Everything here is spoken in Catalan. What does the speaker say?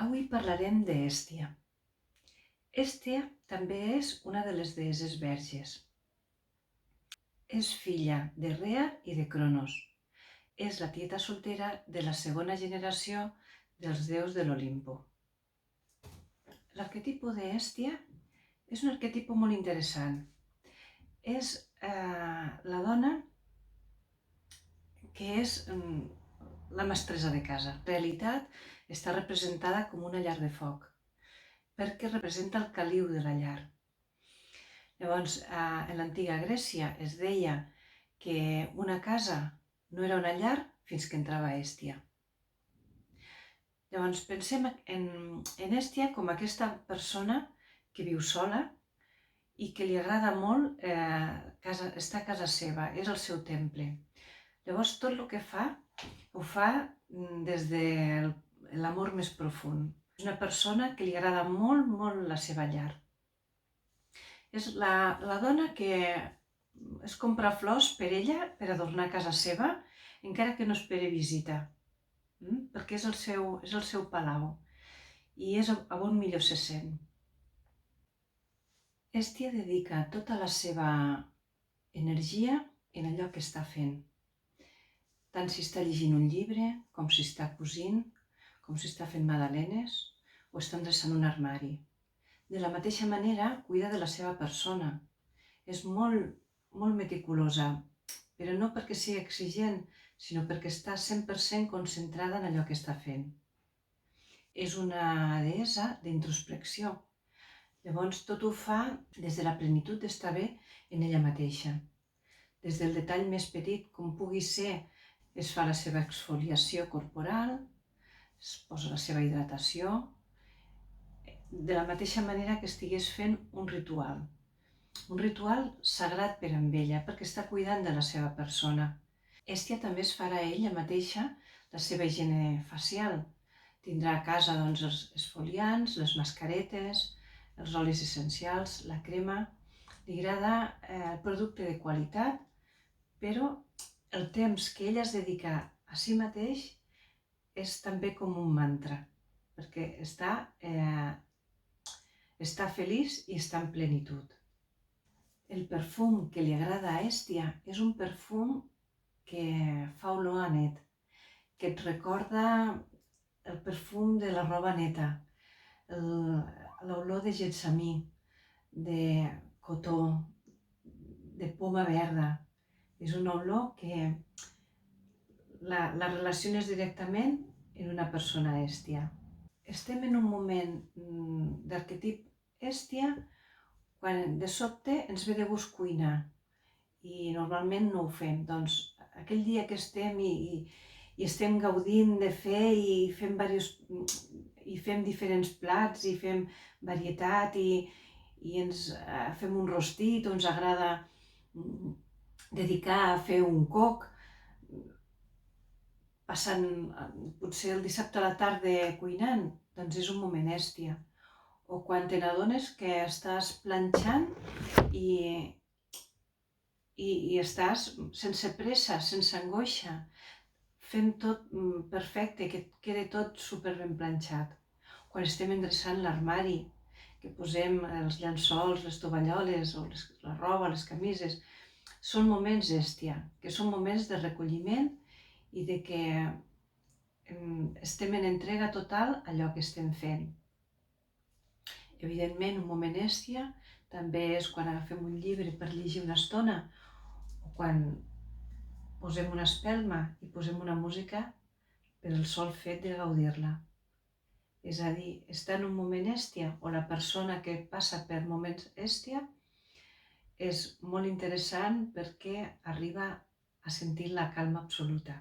Avui parlarem d'Hèstia. Hèstia també és una de les deesses verges. És filla de Rea i de Cronos. És la tieta soltera de la segona generació dels déus de l'Olimpo. L'arquetipo d'Hèstia és un arquetipo molt interessant. És la dona que és la mestressa de casa. En realitat està representada com una llar de foc, perquè representa el caliu de la llar. Llavors, en l'antiga Grècia es deia que una casa no era una llar fins que entrava Hèstia. Llavors, pensem en Hèstia com aquesta persona que viu sola i que li agrada molt estar a casa seva, és el seu temple. Llavors, tot el que fa, ho fa des de l'amor més profund. És una persona que li agrada molt, molt la seva llar. És la dona que es compra flors per ella, per adornar casa seva, encara que no esperi visita, perquè és el seu palau i és on millor se sent. Hèstia dedica tota la seva energia en allò que està fent, tant si està llegint un llibre, com si està cosint, com si està fent magdalenes o està endreçant un armari. De la mateixa manera, cuida de la seva persona. És molt, molt meticulosa, però no perquè sigui exigent, sinó perquè està 100% concentrada en allò que està fent. És una deessa d'introspecció. Llavors, tot ho fa des de la plenitud d'estar bé en ella mateixa. Des del detall més petit, com pugui ser, es fa la seva exfoliació corporal, es posa la seva hidratació, de la mateixa manera que estigués fent un ritual sagrat per amb ella, perquè està cuidant de la seva persona. Hèstia també es farà ella mateixa la seva higiene facial. Tindrà a casa els esfoliants, les mascaretes, els olis essencials, la crema. Li agrada el producte de qualitat, però el temps que ella es dedica a si mateix és també com un mantra, perquè està feliç i està en plenitud. El perfum que li agrada a Hèstia és un perfum que fa olor a net, que et recorda el perfum de la roba neta, l'olor de getsamí, de cotó, de poma verda. És una olor que la relaciones directament en una persona Hèstia. Estem en un moment d'arquetip Hèstia quan de sobte ens ve de gust cuinar i normalment no ho fem. Doncs aquell dia que estem i estem gaudint de fer i fem diferents plats i fem varietat i ens fem un rostit o ens agrada dedicar a fer un coc, passant potser el dissabte a la tarda cuinant, doncs és un moment Hèstia. O quan te n'adones que estàs planxant i estàs sense pressa, sense angoixa, fent tot perfecte, que et quede tot super ben planxat. Quan estem endreçant l'armari, que posem els llençols, les tovalloles, o la roba, les camises, són moments Hèstia, que són moments de recolliment i de que estem en entrega total a allò que estem fent. Evidentment, un moment Hèstia també és quan agafem un llibre per llegir una estona o quan posem una espelma i posem una música per el sol fet de gaudir-la. És a dir, estar en un moment Hèstia o la persona que passa per moments Hèstia és molt interessant perquè arriba a sentir la calma absoluta.